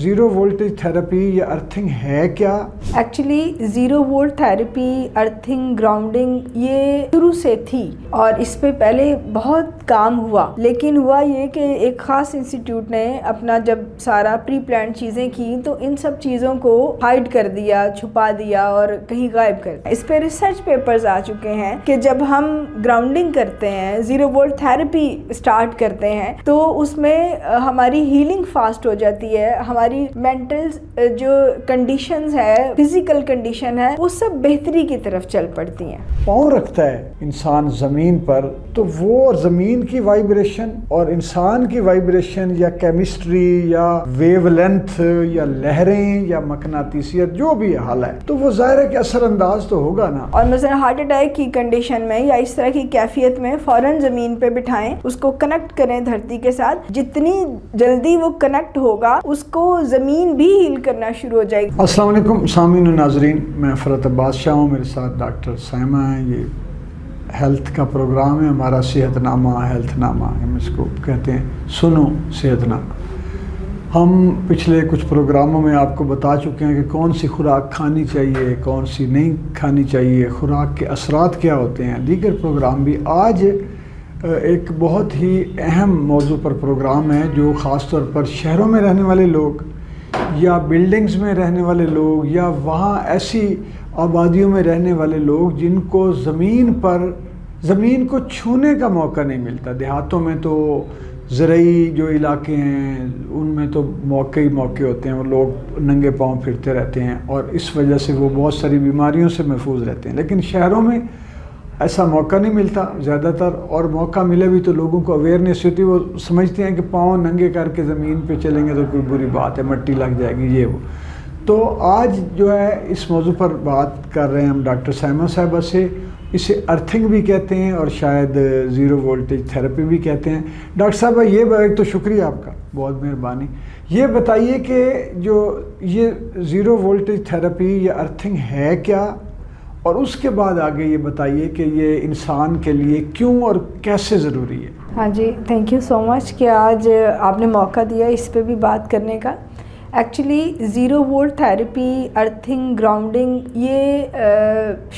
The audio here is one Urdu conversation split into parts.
زیرو وولٹیج تھراپی یا ارتھنگ ہے کیا؟ Actually zero volt therapy, earthing, grounding یہ شروع سے تھی اور اس پہ پہلے بہت کام ہوا، لیکن ہوا یہ کہ ایک خاص انسٹیٹیوٹ نے اپنا جب سارا پری پلان چیزیں کی تو ان سب چیزوں کو ہائڈ کر دیا، چھپا دیا اور کہیں غائب کر دیا۔ اس پہ ریسرچ پیپرز آ چکے ہیں کہ جب ہم گراؤنڈنگ کرتے ہیں، زیرو وولٹ تھراپی اسٹارٹ کرتے ہیں تو اس میں ہماری ہیلنگ فاسٹ ہو جاتی ہے، ہماری مینٹل جو کنڈیشنز ہے، فزیکل کنڈیشن ہے، وہ سب بہتری کی طرف چل پڑتی ہیں۔ پاؤں رکھتا ہے انسان زمین پر تو وہ زمین کی وائبریشن اور انسان کی وائبریشن یا کیمسٹری یا ویو لینتھ یا لہریں یا مقناطیسیت جو بھی حال ہے تو وہ ظاہر ہے کہ اثر انداز تو ہوگا نا۔ اور مثلا ہارٹ اٹیک کی کنڈیشن میں یا اس طرح کی کیفیت میں فوراً زمین پہ بٹھائیں، اس کو کنیکٹ کریں دھرتی کے ساتھ، جتنی جلدی وہ کنیکٹ ہوگا اس کو زمین بھی ہیل کرنا شروع ہو جائے گی۔ السلام علیکم سامعین و ناظرین، میں فرت عباس شاہ ہوں، میرے ساتھ ڈاکٹر سائمہ ہیں۔ یہ ہیلتھ کا پروگرام ہے ہمارا، صحت نامہ، ہیلتھ نامہ ہم اس کو کہتے ہیں، سنو صحت نامہ۔ ہم پچھلے کچھ پروگراموں میں آپ کو بتا چکے ہیں کہ کون سی خوراک کھانی چاہیے، کون سی نہیں کھانی چاہیے، خوراک کے اثرات کیا ہوتے ہیں، دیگر پروگرام بھی۔ آج ایک بہت ہی اہم موضوع پر پروگرام ہے جو خاص طور پر شہروں میں رہنے والے لوگ یا بلڈنگز میں رہنے والے لوگ یا وہاں ایسی آبادیوں میں رہنے والے لوگ جن کو زمین کو چھونے کا موقع نہیں ملتا۔ دیہاتوں میں تو زرعی جو علاقے ہیں ان میں تو موقع ہی موقع ہوتے ہیں، وہ لوگ ننگے پاؤں پھرتے رہتے ہیں اور اس وجہ سے وہ بہت ساری بیماریوں سے محفوظ رہتے ہیں۔ لیکن شہروں میں ایسا موقع نہیں ملتا زیادہ تر، اور موقع ملے بھی تو لوگوں کو اویئرنیس ہوتی ہے، وہ سمجھتے ہیں کہ پاؤں ننگے کر کے زمین پہ چلیں گے تو کوئی بری بات ہے، مٹی لگ جائے گی، یہ وہ۔ تو آج جو ہے اس موضوع پر بات کر رہے ہیں ہم ڈاکٹر سائمہ صاحبہ سے۔ اسے ارتھنگ بھی کہتے ہیں اور شاید زیرو وولٹیج تھراپی بھی کہتے ہیں۔ ڈاکٹر صاحبہ یہ ایک تو شکریہ آپ کا، بہت مہربانی۔ یہ بتائیے کہ جو یہ زیرو وولٹیج تھراپی یا ارتھنگ ہے کیا، اور اس کے بعد آگے یہ بتائیے کہ یہ انسان کے لیے کیوں اور کیسے ضروری ہے۔ ہاں جی، تھینک یو سو مچ کہ آج آپ نے موقع دیا اس پہ بھی بات کرنے کا۔ Actually zero volt therapy, earthing, grounding یہ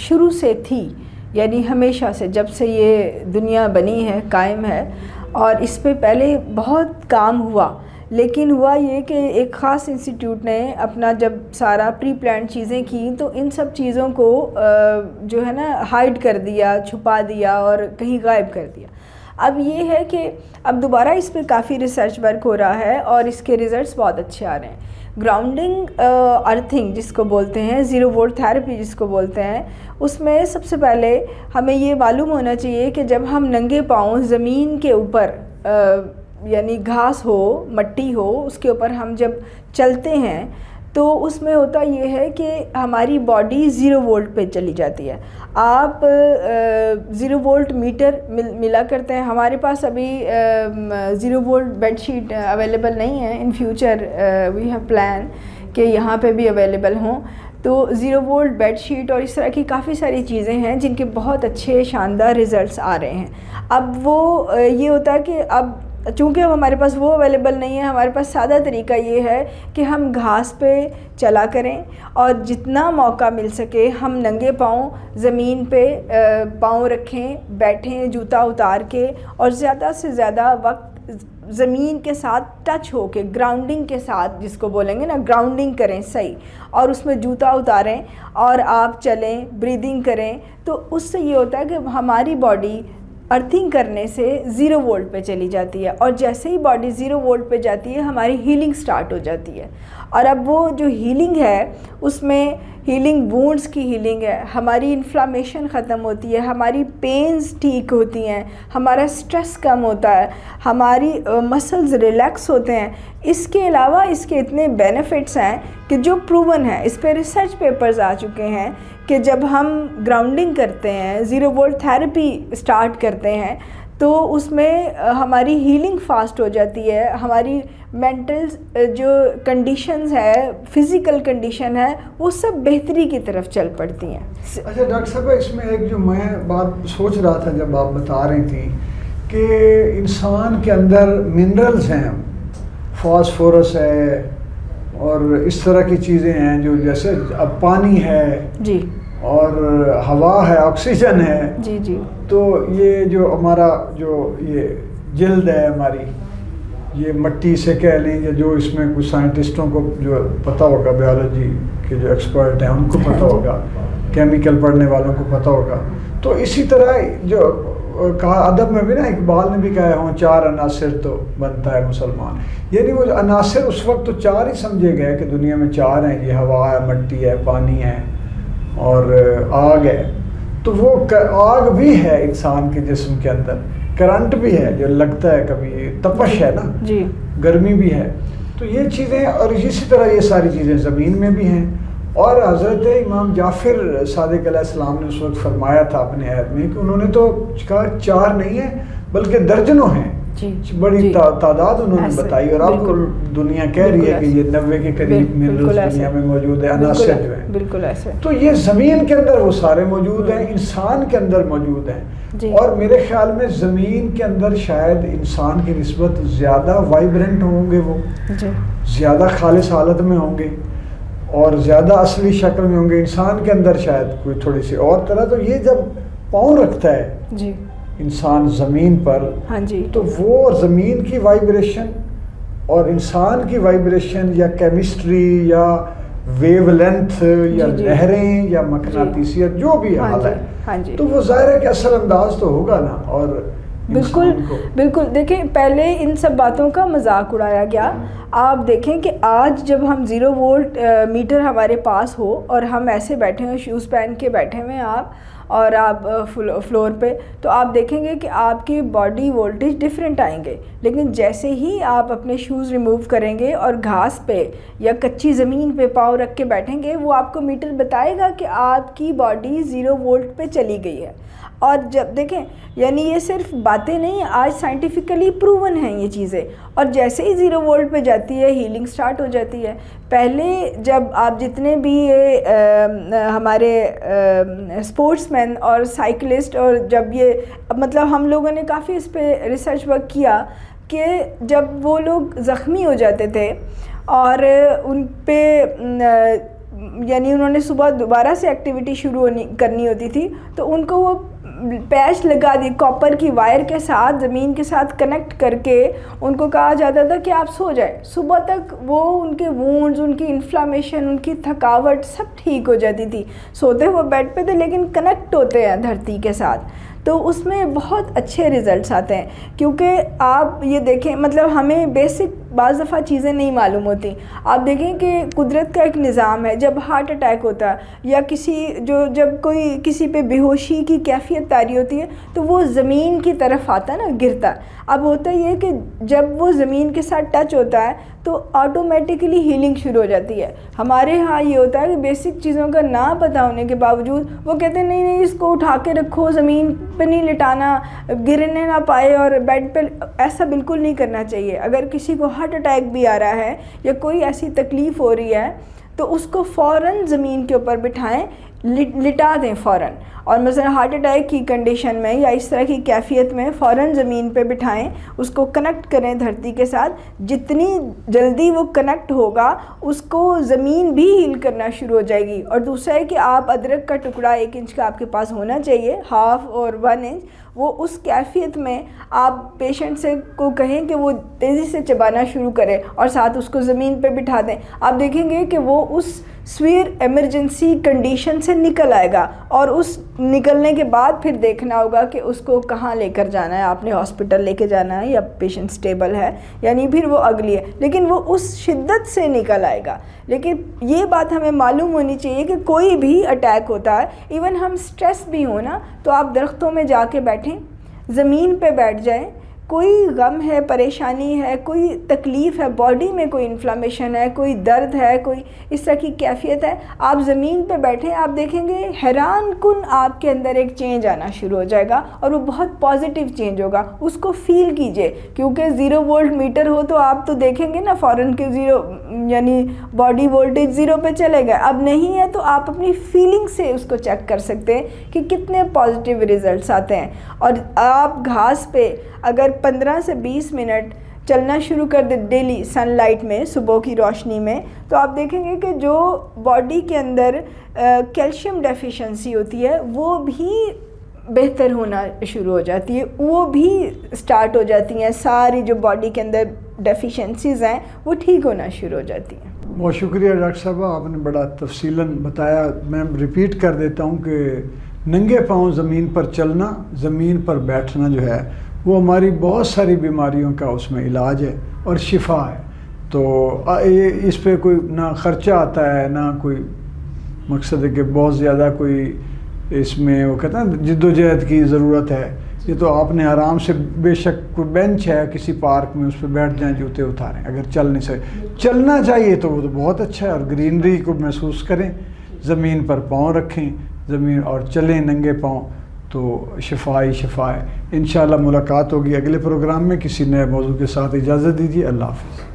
شروع سے تھی، یعنی ہمیشہ سے، جب سے یہ دنیا بنی ہے، قائم ہے، اور اس پہ پہلے بہت کام ہوا، لیکن ہوا یہ کہ ایک خاص انسٹیٹیوٹ نے اپنا جب سارا پری پلان چیزیں کی تو ان سب چیزوں کو جو ہے نا ہائڈ کر دیا، چھپا دیا اور کہیں غائب کر دیا۔ اب یہ ہے کہ اب دوبارہ اس پہ کافی ریسرچ ورک ہو رہا ہے اور اس کے ریزلٹس بہت اچھے آ رہے ہیں۔ گراؤنڈنگ ارتھنگ جس کو بولتے ہیں، زیرو وولٹ تھراپی جس کو بولتے ہیں، اس میں سب سے پہلے ہمیں یہ معلوم ہونا چاہیے کہ جب ہم ننگے پاؤں زمین کے اوپر یعنی گھاس ہو، مٹی ہو، اس کے اوپر ہم جب چلتے ہیں تو اس میں ہوتا یہ ہے کہ ہماری باڈی زیرو وولٹ پہ چلی جاتی ہے۔ آپ زیرو وولٹ میٹر ملا کرتے ہیں، ہمارے پاس ابھی zero volt bed sheet available نہیں ہے، in future we have plan کہ یہاں پہ بھی اویلیبل ہوں۔ تو زیرو وولٹ بیڈ شیٹ اور اس طرح کی کافی ساری چیزیں ہیں جن کے بہت اچھے شاندار ریزلٹس آ رہے ہیں۔ اب وہ یہ ہوتا ہے کہ اب چونکہ اب ہمارے پاس وہ اویلیبل نہیں ہے، ہمارے پاس سادہ طریقہ یہ ہے کہ ہم گھاس پہ چلا کریں اور جتنا موقع مل سکے ہم ننگے پاؤں زمین پہ پاؤں رکھیں، بیٹھیں جوتا اتار کے، اور زیادہ سے زیادہ وقت زمین کے ساتھ ٹچ ہو کے، گراؤنڈنگ کے ساتھ جس کو بولیں گے نا، گراؤنڈنگ کریں صحیح، اور اس میں جوتا اتاریں اور آپ چلیں، بریدنگ کریں، تو اس سے یہ ہوتا ہے کہ ہماری باڈی ارتھنگ کرنے سے زیرو وولٹ پہ چلی جاتی ہے، اور جیسے ہی باڈی زیرو وولٹ پہ جاتی ہے ہماری ہیلنگ سٹارٹ ہو جاتی ہے۔ اور اب وہ جو ہیلنگ ہے اس میں ہیلنگ وونڈز کی ہیلنگ ہے، ہماری انفلامیشن ختم ہوتی ہے، ہماری پینز ٹھیک ہوتی ہیں، ہمارا سٹریس کم ہوتا ہے، ہماری مسلز ریلیکس ہوتے ہیں۔ اس کے علاوہ اس کے اتنے بینیفٹس ہیں کہ جو پروون ہیں، اس پہ ریسرچ پیپرز آ چکے ہیں کہ جب ہم گراؤنڈنگ کرتے ہیں، زیرو وولٹ تھراپی اسٹارٹ کرتے ہیں تو اس میں ہماری ہیلنگ فاسٹ ہو جاتی ہے، ہماری مینٹل جو کنڈیشنز ہے، فزیکل کنڈیشن ہے، وہ سب بہتری کی طرف چل پڑتی ہیں۔ اچھا ڈاکٹر صاحب، اس میں ایک جو میں بات سوچ رہا تھا جب آپ بتا رہی تھیں کہ انسان کے اندر منرلز ہیں، فاسفورس ہے اور اس طرح کی چیزیں ہیں جو جیسے اب پانی ہے جی اور ہوا ہے، آکسیجن ہے. جی جی. تو یہ جو ہمارا جو یہ جلد ہے ہماری، یہ مٹی سے کہہ لیں یا جو اس میں کچھ سائنٹسٹوں کو جو پتہ ہوگا، بیولوجی کے جو ایکسپرٹ ہیں ان کو پتہ ہوگا، کیمیکل پڑھنے والوں کو پتہ ہوگا. تو اسی طرح جو کہا ادب میں بھی نا، اقبال نے بھی کہا ہوں 4 عناصر تو بنتا ہے مسلمان. یعنی وہ عناصر اس وقت تو 4 ہی سمجھے گئے کہ دنیا میں 4 ہیں، یہ ہوا ہے، مٹی ہے، پانی ہے اور آگ ہے. تو وہ آگ بھی ہے انسان کے جسم کے اندر، کرنٹ بھی ہے جو لگتا ہے، کبھی تپش ہے نا جی، گرمی بھی ہے. تو یہ چیزیں، اور اسی طرح یہ ساری چیزیں زمین میں بھی ہیں. اور حضرت امام جعفر صادق علیہ السلام نے اس وقت فرمایا تھا اپنے عہد میں کہ انہوں نے تو کہا 4 نہیں ہیں بلکہ درجنوں ہیں. بڑی تعداد انہوں نے بتائی، اور اب دنیا کہہ رہی ہے کہ یہ 90 کے قریب منرلز دنیا میں موجود ہیں، عناصر جو ہیں. بالکل ایسے. تو یہ زمین کے اندر وہ سارے موجود ہیں، انسان کے اندر موجود ہیں. اور میرے خیال میں زمین کے اندر شاید انسان کی نسبت زیادہ وائبرنٹ ہوں گے، وہ زیادہ خالص حالت میں ہوں گے اور زیادہ اصلی شکل میں ہوں گے. انسان کے اندر شاید کوئی تھوڑی سی اور طرح. تو یہ جب پاؤں رکھتا ہے جی انسان زمین پر، ہاں جی، تو وہ زمین کی وائبریشن اور انسان کی وائبریشن یا کیمسٹری یا ویو لینتھ یا لہریں یا مقناطیسیت جو بھی حال ہے، تو وہ ظاہر ہے کہ اثر انداز تو ہوگا نا. اور بالکل بالکل. دیکھیں پہلے ان سب باتوں کا مذاق اڑایا گیا. آپ دیکھیں کہ آج جب ہم 0 وولٹ میٹر ہمارے پاس ہو اور ہم ایسے بیٹھے ہیں، شوز پہن کے بیٹھے ہوئے ہیں آپ، اور آپ فلور پہ، تو آپ دیکھیں گے کہ آپ کی باڈی وولٹیج ڈیفرنٹ آئیں گے. لیکن جیسے ہی آپ اپنے شوز ریموو کریں گے اور گھاس پہ یا کچی زمین پہ پاؤں رکھ کے بیٹھیں گے، وہ آپ کو میٹر بتائے گا کہ آپ کی باڈی 0 وولٹ پہ چلی گئی ہے. اور جب دیکھیں یعنی یہ صرف باتیں نہیں، آج سائنٹیفکلی پروون ہیں یہ چیزیں. اور جیسے ہی 0 وولٹ پہ جاتی ہے، ہیلنگ سٹارٹ ہو جاتی ہے. پہلے جب آپ جتنے بھی ہمارے اسپورٹس مین اور سائیکلسٹ، اور جب یہ مطلب ہم لوگوں نے کافی اس پہ ریسرچ ورک کیا کہ جب وہ لوگ زخمی ہو جاتے تھے اور ان پہ یعنی انہوں نے صبح دوبارہ سے ایکٹیویٹی شروع کرنی ہوتی تھی، تو ان کو وہ پیچ لگا دی کاپر کی وائر کے ساتھ، زمین کے ساتھ کنیکٹ کر کے ان کو کہا جاتا تھا کہ آپ سو جائیں. صبح تک وہ ان کے وونڈز، ان کی انفلامیشن، ان کی تھکاوٹ سب ٹھیک ہو جاتی تھی. سوتے ہوئے بیڈ پہ تھے لیکن کنیکٹ ہوتے ہیں دھرتی کے ساتھ. تو اس میں بہت اچھے ریزلٹس آتے ہیں. کیونکہ آپ یہ دیکھیں، مطلب ہمیں بیسک بعض دفعہ چیزیں نہیں معلوم ہوتی. آپ دیکھیں کہ قدرت کا ایک نظام ہے، جب ہارٹ اٹیک ہوتا ہے یا جب کوئی کسی پہ بے ہوشی کی کیفیت طاری ہوتی ہے، تو وہ زمین کی طرف آتا ہے نا، گرتا. اب ہوتا یہ کہ جب وہ زمین کے ساتھ ٹچ ہوتا ہے تو آٹومیٹکلی ہیلنگ شروع ہو جاتی ہے. ہمارے ہاں یہ ہوتا ہے کہ بیسک چیزوں کا نہ پتہ ہونے کے باوجود وہ کہتے ہیں نہیں اس کو اٹھا کے رکھو، زمین پہ نہیں لٹانا، گرنے نہ پائے اور بیڈ پہ. ایسا بالکل نہیں کرنا چاہیے. اگر کسی کو ہارٹ اٹیک بھی آ رہا ہے یا کوئی ایسی تکلیف ہو رہی ہے تو اس کو فوراً زمین کے اوپر بٹھائیں، لٹا دیں فوراً. اور مثلا ہارٹ اٹیک کی کنڈیشن میں یا اس طرح کی کیفیت میں فوراً زمین پہ بٹھائیں، اس کو کنیکٹ کریں دھرتی کے ساتھ. جتنی جلدی وہ کنیکٹ ہوگا اس کو زمین بھی ہیل کرنا شروع ہو جائے گی. اور دوسرا ہے کہ آپ ادرک کا ٹکڑا 1 انچ کا آپ کے پاس ہونا چاہیے، 1/2 اور 1 انچ. وہ اس کیفیت میں آپ پیشنٹ کو کہیں کہ وہ تیزی سے چبانا شروع کرے اور ساتھ اس کو زمین پہ بٹھا دیں. آپ دیکھیں گے کہ وہ اس سویر ایمرجنسی کنڈیشن سے نکل آئے گا. اور اس نکلنے کے بعد پھر دیکھنا ہوگا کہ اس کو کہاں لے کر جانا ہے. آپ نے ہاسپٹل لے کے جانا ہے یا پیشنٹ سٹیبل ہے، یعنی پھر وہ اگلی ہے. لیکن وہ اس شدت سے نکل آئے گا. لیکن یہ بات ہمیں معلوم ہونی چاہیے کہ کوئی بھی اٹیک ہوتا ہے، ایون ہم سٹریس بھی ہوں نا، تو آپ درختوں میں جا کے بیٹھیں، زمین پہ بیٹھ جائیں. کوئی غم ہے، پریشانی ہے، کوئی تکلیف ہے، باڈی میں کوئی انفلامیشن ہے، کوئی درد ہے، کوئی اس طرح کی کیفیت ہے، آپ زمین پہ بیٹھیں، آپ دیکھیں گے حیران کن آپ کے اندر ایک چینج آنا شروع ہو جائے گا. اور وہ بہت پازیٹیو چینج ہوگا. اس کو فیل کیجئے. کیونکہ 0 وولٹ میٹر ہو تو آپ تو دیکھیں گے نا فوراً کہ 0 یعنی باڈی وولٹیج 0 پہ چلے گئے. اب نہیں ہے تو آپ اپنی فیلنگ سے اس کو چیک کر سکتے ہیں کہ کتنے پازیٹیو ریزلٹس آتے ہیں. اور آپ گھاس پہ اگر 15 سے 20 منٹ چلنا شروع کر دے ڈیلی سن لائٹ میں، صبح کی روشنی میں، تو آپ دیکھیں گے کہ جو باڈی کے اندر کیلشیم ڈیفیشنسی ہوتی ہے وہ بھی بہتر ہونا شروع ہو جاتی ہے، وہ بھی سٹارٹ ہو جاتی ہیں، ساری جو باڈی کے اندر ڈیفیشنسیز ہیں وہ ٹھیک ہونا شروع ہو جاتی ہیں۔ بہت شکریہ ڈاکٹر صاحبہ، آپ نے بڑا تفصیلاً بتایا۔ میں ریپیٹ کر دیتا ہوں کہ ننگے پاؤں زمین پر چلنا، زمین پر بیٹھنا جو ہے وہ ہماری بہت ساری بیماریوں کا اس میں علاج ہے اور شفا ہے۔ تو اس پہ کوئی نہ خرچہ آتا ہے، نہ کوئی مقصد ہے کہ بہت زیادہ کوئی اس میں وہ کہتے ہیں جد و جہد کی ضرورت ہے۔ یہ تو آپ نے آرام سے، بے شک کوئی بینچ ہے کسی پارک میں اس پہ بیٹھ جائیں، جوتے اتاریں، اگر چل نہیں سکے چلنا چاہیے تو وہ تو بہت اچھا ہے، اور گرینری کو محسوس کریں، زمین پر پاؤں رکھیں زمین اور چلیں ننگے پاؤں، تو شفا ہی شفا ہے۔ انشاءاللہ ملاقات ہوگی اگلے پروگرام میں کسی نئے موضوع کے ساتھ۔ اجازت دیجیے، اللہ حافظ۔